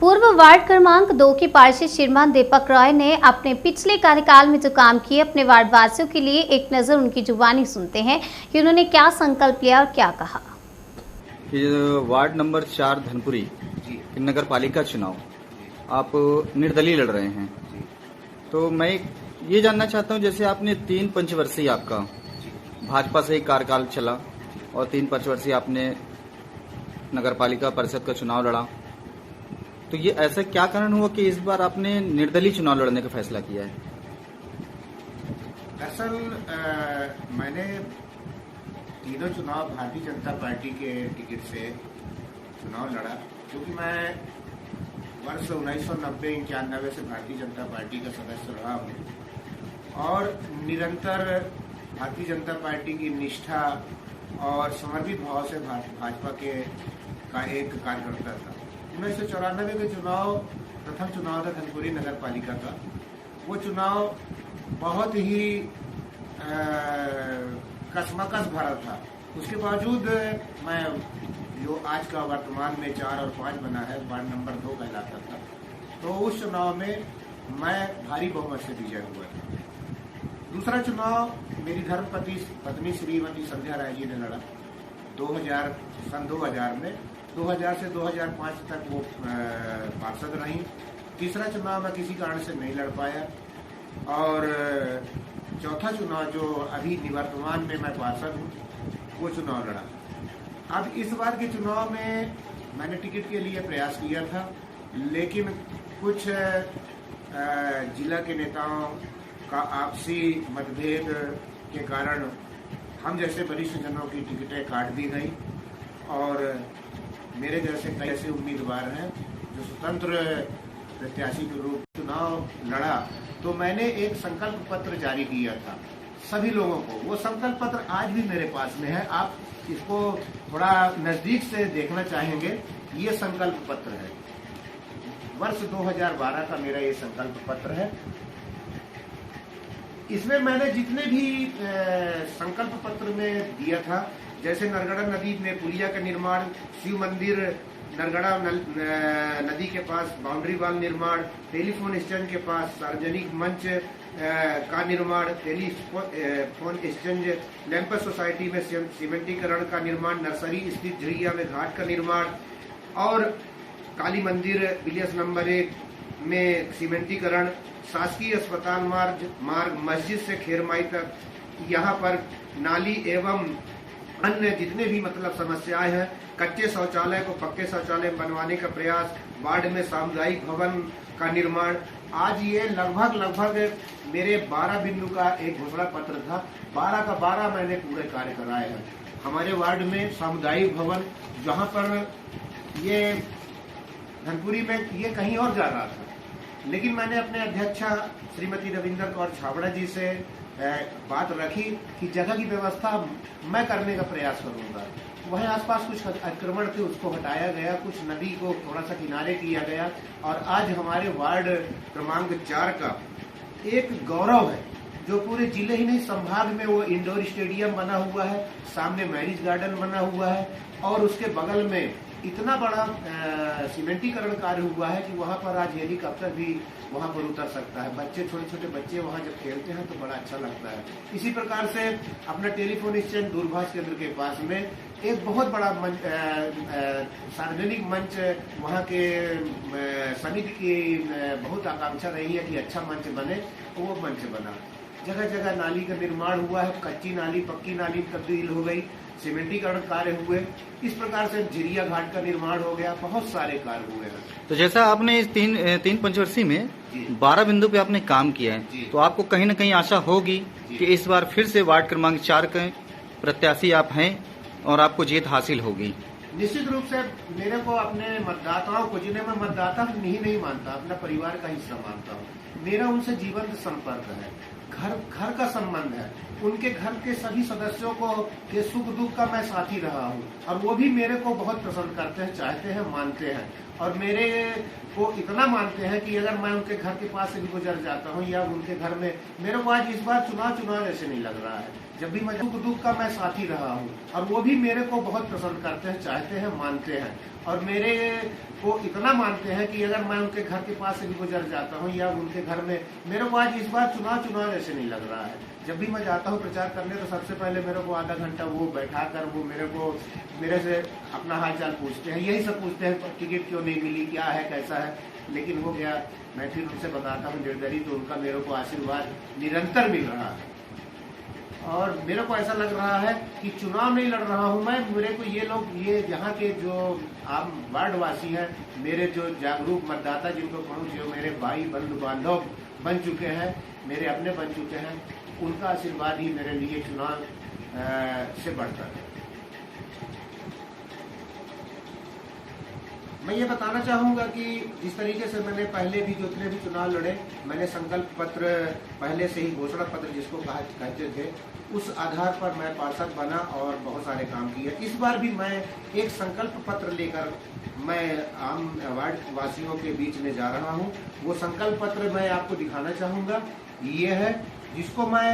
पूर्व वार्ड क्रमांक 2 के पार्षद श्रीमान दीपक रॉय ने अपने पिछले कार्यकाल में जो काम किए अपने वार्ड वासियों के लिए एक नज़र उनकी जुबानी सुनते हैं कि उन्होंने क्या संकल्प लिया और क्या कहा। वार्ड नंबर 4 धनपुरी नगर पालिका चुनाव आप निर्दलीय लड़ रहे हैं, तो मैं ये जानना चाहता हूँ, जैसे आपने 3 पंचवर्षीय आपका भाजपा से एक कार्यकाल चला और 3 पंचवर्षीय आपने नगर पालिका परिषद का चुनाव लड़ा, तो ये ऐसा क्या कारण हुआ कि इस बार आपने निर्दलीय चुनाव लड़ने का फैसला किया है? दरअसल मैंने तीनों चुनाव भारतीय जनता पार्टी के टिकट से चुनाव लड़ा, क्योंकि मैं वर्ष 1990-91 से भारतीय जनता पार्टी का सदस्य रहा हूँ और निरंतर भारतीय जनता पार्टी की निष्ठा और समर्पित भाव से भाजपा का एक कार्यकर्ता था। 1994 के चुनाव प्रथम चुनाव था धनपुरी नगर पालिका का। वो चुनाव बहुत ही कसमकस भरा था। उसके बावजूद मैं जो आज का वर्तमान में 4 और 5 बना है, वार्ड नंबर 2 कहलाता था, तो उस चुनाव में मैं भारी बहुमत से विजय हुआ था। दूसरा चुनाव मेरी धर्मपत्नी श्रीमती संध्या राय जी ने लड़ा सन 2000 में। 2000 से 2005 तक वो पार्षद रही। तीसरा चुनाव मैं किसी कारण से नहीं लड़ पाया और चौथा चुनाव जो अभी निवर्तमान में मैं पार्षद हूँ वो चुनाव लड़ा। अब इस बार के चुनाव में मैंने टिकट के लिए प्रयास किया था, लेकिन कुछ जिला के नेताओं का आपसी मतभेद के कारण हम जैसे वरिष्ठ जनों की टिकटें काट दी गई और मेरे जैसे कई ऐसे उम्मीदवार हैं जो स्वतंत्र प्रत्याशी के रूप में चुनाव लड़ा, तो मैंने एक संकल्प पत्र जारी किया था सभी लोगों को। वो संकल्प पत्र आज भी मेरे पास में है, आप इसको थोड़ा नजदीक से देखना चाहेंगे। ये संकल्प पत्र है, वर्ष 2012 का मेरा ये संकल्प पत्र है। इसमें मैंने जितने भी संकल्प पत्र में दिया था, जैसे नरगड़ा नदी में पुलिया का निर्माण, शिव मंदिर नरगड़ा नदी के पास बाउंड्री वाल निर्माण, टेलीफोन स्टैंड के पास सार्वजनिक मंच का निर्माण, टेलीफोन स्टैंड, लैंपस सोसाइटी में सीमेंटीकरण का निर्माण, नर्सरी स्थित झरिया में घाट का निर्माण और काली मंदिर विलियस नंबर 1 में सीमेंटीकरण, शासकीय अस्पताल मार्ग मस्जिद से खेरमाई तक, यहाँ पर नाली एवं अन्य जितने भी मतलब समस्याएं हैं, कच्चे शौचालय को पक्के शौचालय बनवाने का प्रयास, वार्ड में सामुदायिक भवन का निर्माण। आज ये लगभग मेरे 12 बिंदु का एक घोषणा पत्र था। 12 का 12 मैंने पूरे कार्य कराए हैं। हमारे वार्ड में सामुदायिक भवन, जहाँ पर ये धनपुरी में ये कहीं और जा रहा था, लेकिन मैंने अपने अध्यक्षा श्रीमती रविंदर कौर छाबड़ा जी से बात रखी कि जगह की व्यवस्था मैं करने का प्रयास करूंगा। वहीं आसपास कुछ अतिक्रमण थे, उसको हटाया गया, कुछ नदी को थोड़ा सा किनारे किया गया और आज हमारे वार्ड क्रमांक 4 का एक गौरव है, जो पूरे जिले ही नहीं संभाग में वो इंडोर स्टेडियम बना हुआ है, सामने मैरिज गार्डन बना हुआ है और उसके बगल में इतना बड़ा सीमेंटीकरण कार्य हुआ है कि वहाँ पर आज हेलीकॉप्टर भी वहाँ पर उतर सकता है। छोटे छोटे बच्चे वहाँ जब खेलते हैं तो बड़ा अच्छा लगता है। इसी प्रकार से अपना टेलीफोन स्टैंड दूरभाष केंद्र के पास में एक बहुत बड़ा मंच, सार्वजनिक मंच, वहाँ के समिति की बहुत आकांक्षा रही है कि अच्छा मंच बने, तो वो मंच बना। जगह जगह नाली का निर्माण हुआ है, कच्ची नाली पक्की नाली तब्दील हो गई, सीमेंटीकरण कार्य हुए, इस प्रकार से झिरिया घाट का निर्माण हो गया, बहुत सारे कार्य हुए हैं। तो जैसा आपने इस तीन पंचवर्षीय में 12 बिंदु पे आपने काम किया है, तो आपको कहीं न कहीं आशा होगी कि इस बार फिर से वार्ड क्रमांक 4 के प्रत्याशी आप हैं और आपको जीत हासिल होगी। निश्चित रूप से मेरे को अपने मतदाताओं को, जिन्हें मैं मतदाता नहीं मानता, अपना परिवार का हिस्सा मानता हूँ, मेरा उनसे जीवंत संपर्क है, घर का संबंध है। उनके घर के सभी सदस्यों को के सुख दुख का मैं साथी रहा हूँ और वो भी मेरे को बहुत पसंद करते हैं, चाहते हैं, मानते हैं और मेरे को इतना मानते हैं कि अगर मैं उनके घर के पास से भी गुजर जाता हूँ या उनके घर में, मेरे को आज इस बार चुनाव जैसे नहीं लग रहा है। जब भी मैं सुख दुख का मैं साथी रहा हूँ और वो भी मेरे को बहुत पसंद करते हैं, चाहते हैं, मानते हैं और मेरे को इतना मानते हैं कि अगर मैं उनके घर के पास से भी गुजर जाता हूँ या उनके घर में, मेरे को आज इस बार चुनाव जैसे नहीं लग रहा है। जब भी मैं जाता हूँ प्रचार करने तो सबसे पहले मेरे को आधा घंटा वो बैठा कर वो मेरे से अपना हालचाल पूछते हैं, यही सब पूछते हैं टिकट क्यों नहीं मिली, क्या है, कैसा है। लेकिन हो गया, मैं फिर उनसे बताता हूँ निर्दलीय, तो उनका मेरे को आशीर्वाद निरंतर मिल रहा है। और मेरे को ऐसा लग रहा है कि चुनाव नहीं लड़ रहा हूं मैं, मेरे को ये लोग, ये यहाँ के जो आम वार्डवासी हैं, मेरे जो जागरूक मतदाता जिनको कहूँ, जो मेरे भाई बंधु बांधव बन चुके हैं, मेरे अपने बन चुके हैं, उनका आशीर्वाद ही मेरे लिए चुनाव से बढ़ता है। मैं ये बताना चाहूंगा कि जिस तरीके से मैंने पहले भी जितने भी चुनाव लड़े, मैंने संकल्प पत्र पहले से ही, घोषणा पत्र जिसको कहते थे, उस आधार पर मैं पार्षद बना और बहुत सारे काम किए। इस बार भी मैं एक संकल्प पत्र लेकर मैं आम वार्ड वासियों के बीच में जा रहा हूं। वो संकल्प पत्र मैं आपको दिखाना चाहूंगा। ये है जिसको मैं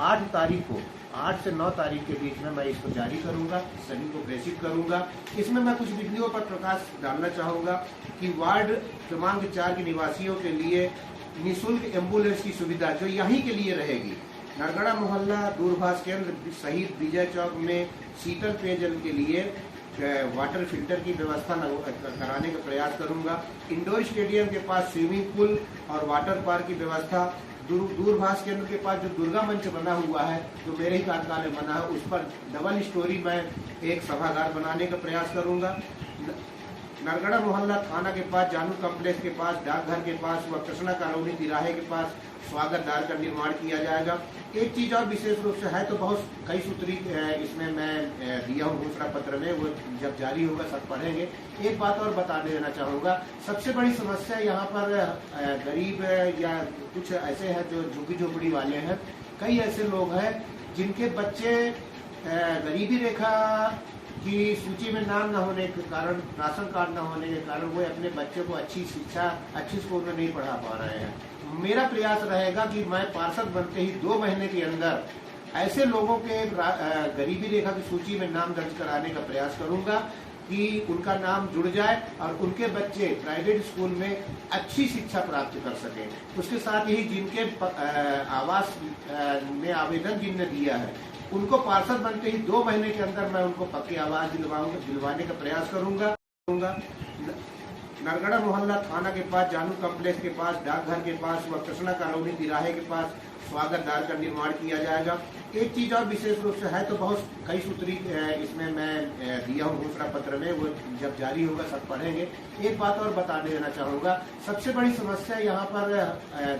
8 तारीख को, 8 से 9 तारीख के बीच में मैं इसको जारी करूंगा, सभी को प्रेषित करूंगा। इसमें मैं कुछ बिंदुओं पर प्रकाश डालना चाहूंगा कि वार्ड क्रमांक 4 के निवासियों के लिए निःशुल्क एम्बुलेंस की सुविधा जो यहीं के लिए रहेगी। नरगड़ा मोहल्ला दूरभाष केंद्र शहीद विजय चौक में शीतल पेयजल के लिए वाटर फिल्टर की व्यवस्था कराने का प्रयास करूंगा। इंडोर स्टेडियम के पास स्विमिंग पूल और वाटर पार्क की व्यवस्था, दूरभाष केंद्र के पास जो दुर्गा मंच बना हुआ है, जो मेरे ही कार्यकाल में बना है, उस पर डबल स्टोरी में एक सभागार बनाने का प्रयास करूंगा। नरगड़ा मोहल्ला थाना के पास, जानू कॉम्प्लेक्स के पास, डाकघर के पास व कृष्णा कॉलोनी तिराहे के पास स्वागत द्वार का निर्माण किया जाएगा। एक चीज और विशेष रूप से है, तो बहुत कई सूत्री इसमें मैं दिया हूँ घोषणा पत्र में, वो जब जारी होगा सब पढ़ेंगे। एक बात और बता देना चाहूंगा, सबसे बड़ी समस्या यहाँ पर गरीब या कुछ ऐसे हैं जो झुग्गी झोपड़ी वाले हैं। कई ऐसे लोग हैं जिनके बच्चे गरीबी रेखा की सूची में नाम न होने के कारण, राशन कार्ड न होने के कारण, वो अपने बच्चे को अच्छी शिक्षा, अच्छी स्कूल में नहीं पढ़ा पा रहे हैं। मेरा प्रयास रहेगा कि मैं पार्षद बनते ही 2 महीने के अंदर ऐसे लोगों के गरीबी रेखा की सूची में नाम दर्ज कराने का प्रयास करूंगा कि उनका नाम जुड़ जाए और उनके बच्चे प्राइवेट स्कूल में अच्छी शिक्षा प्राप्त कर सकें। उसके साथ ही जिनके आवास में आवेदन जिनने दिया है, उनको पार्षद बनते ही 2 महीने के अंदर मैं उनको पक्के आवास दिलवाने का प्रयास करूंगा। नरगड़ा मोहल्ला थाना के पास, जानू कॉम्प्लेक्स के पास, डाकघर के पास व कृष्णा कॉलोनी तिराहे के पास स्वागत द्वार का निर्माण किया जाएगा। एक चीज और विशेष रूप से है, तो बहुत कई सूत्री इसमें मैं दिया हूँ घोषणा पत्र में, वो जब जारी होगा सब पढ़ेंगे। एक बात और बता देना चाहूंगा, सबसे बड़ी समस्या यहाँ पर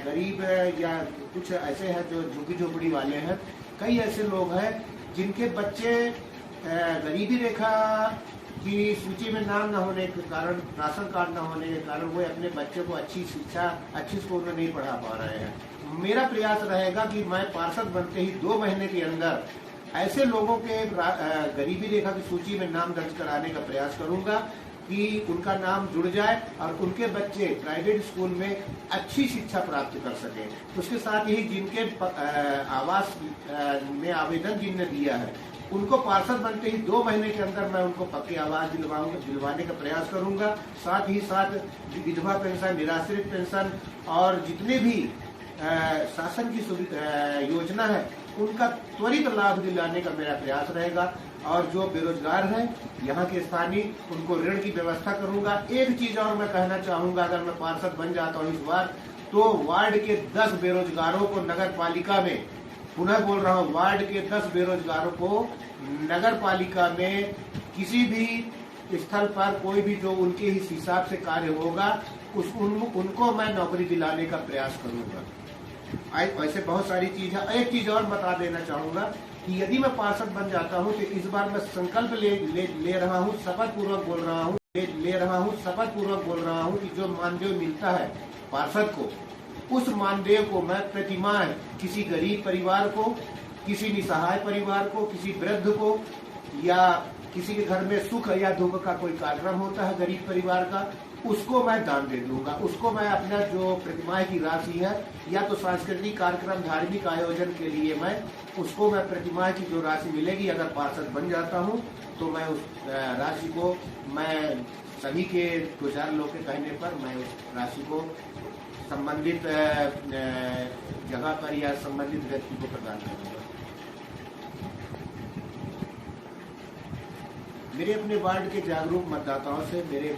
गरीब या कुछ ऐसे हैं जो झुग्गी झोपड़ी वाले हैं। कई ऐसे लोग हैं जिनके बच्चे गरीबी रेखा की सूची में नाम न होने के कारण, राशन कार्ड न होने के कारण, वो अपने बच्चे को अच्छी शिक्षा, अच्छी स्कूल में नहीं पढ़ा पा रहे हैं। मेरा प्रयास रहेगा कि मैं पार्षद बनते ही 2 महीने के अंदर ऐसे लोगों के गरीबी रेखा की सूची में नाम दर्ज कराने का प्रयास करूंगा कि उनका नाम जुड़ जाए और उनके बच्चे प्राइवेट स्कूल में अच्छी शिक्षा प्राप्त कर सकें। उसके साथ ही जिनके आवास में आवेदन जिनने दिया है, उनको पार्षद बनते ही 2 महीने के अंदर मैं उनको पक्के आवास दिलवाने का प्रयास करूंगा। साथ ही साथ विधवा पेंशन, निराश्रित पेंशन और जितने भी शासन की योजना है, उनका त्वरित लाभ दिलाने का मेरा प्रयास रहेगा। और जो बेरोजगार हैं यहाँ के स्थानीय, उनको ऋण की व्यवस्था करूंगा। एक चीज और मैं कहना चाहूंगा, अगर मैं पार्षद बन जाता हूँ इस बार, तो वार्ड के 10 बेरोजगारों को नगर पालिका में, पुनः बोल रहा हूँ, वार्ड के 10 बेरोजगारों को नगर पालिका में किसी भी स्थल पर कोई भी जो उनके ही हिसाब से कार्य होगा, उनको मैं नौकरी दिलाने का प्रयास करूंगा। ऐसे बहुत सारी चीज है। एक चीज और बता देना चाहूंगा कि यदि मैं पार्षद बन जाता हूं, तो इस बार मैं संकल्प ले रहा हूं, शपथ पूर्वक बोल रहा हूं कि जो मानदेय मिलता है पार्षद को, उस मानदेय को मैं प्रतिमाह किसी गरीब परिवार को, किसी निसहाय परिवार को, किसी वृद्ध को, या किसी के घर में सुख या दुख का कोई कार्यक्रम होता है गरीब परिवार का, उसको मैं दान दे दूंगा। उसको मैं अपना जो प्रतिमाह की राशि है, या तो सांस्कृतिक कार्यक्रम, धार्मिक आयोजन के लिए मैं उसको, मैं प्रतिमाह की जो राशि मिलेगी, अगर पार्षद बन जाता हूं, तो मैं राशि को मैं सभी के 2-4 लोग के कहने पर मैं उस राशि को संबंधित जगह पर या संबंधित व्यक्ति को प्रदान करूंगा। मेरे अपने वार्ड के जागरूक मतदाताओं से, मेरे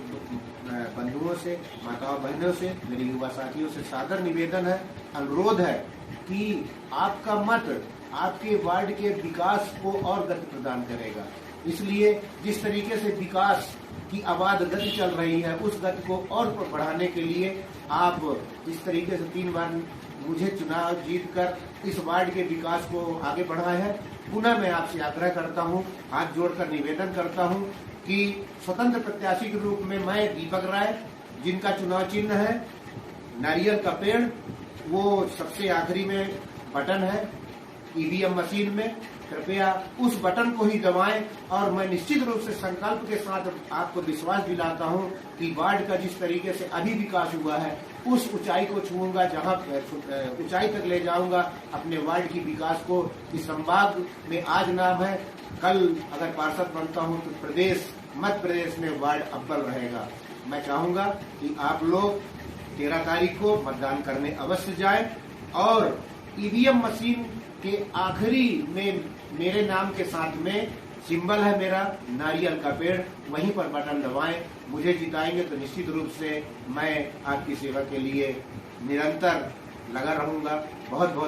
बंधुओं से, माताओं बहनों से, मेरे युवा साथियों से सादर निवेदन है, अनुरोध है कि आपका मत आपके वार्ड के विकास को और गति प्रदान करेगा। इसलिए जिस तरीके से विकास की आबाद गति चल रही है, उस गति को और बढ़ाने के लिए आप इस तरीके से 3 बार मुझे चुनाव जीतकर इस वार्ड के विकास को आगे बढ़ाए हैं। पुनः मैं आपसे आग्रह करता हूं, हाथ जोड़कर निवेदन करता हूं कि स्वतंत्र प्रत्याशी के रूप में मैं दीपक राय, जिनका चुनाव चिन्ह है नारियल का पेड़, वो सबसे आखिरी में बटन है ईवीएम मशीन में, कृपया उस बटन को ही दबाएं और मैं निश्चित रूप से संकल्प के साथ आपको विश्वास दिलाता हूं कि वार्ड का जिस तरीके से अभी विकास हुआ है, उस ऊंचाई को छूऊंगा, जहां ऊंचाई तक ले जाऊंगा अपने वार्ड की विकास को। इस संभाग में आज नाम है, कल अगर पार्षद बनता हूं तो मध्य प्रदेश में वार्ड अव्वल रहेगा। मैं चाहूंगा कि आप लोग 13 तारीख को मतदान करने अवश्य जाएं और ईवीएम मशीन के आखिरी में मेरे नाम के साथ में सिंबल है मेरा नारियल का पेड़, वहीं पर बटन दबाएं। मुझे जिताएंगे तो निश्चित रूप से मैं आपकी सेवा के लिए निरंतर लगा रहूंगा। बहुत बहुत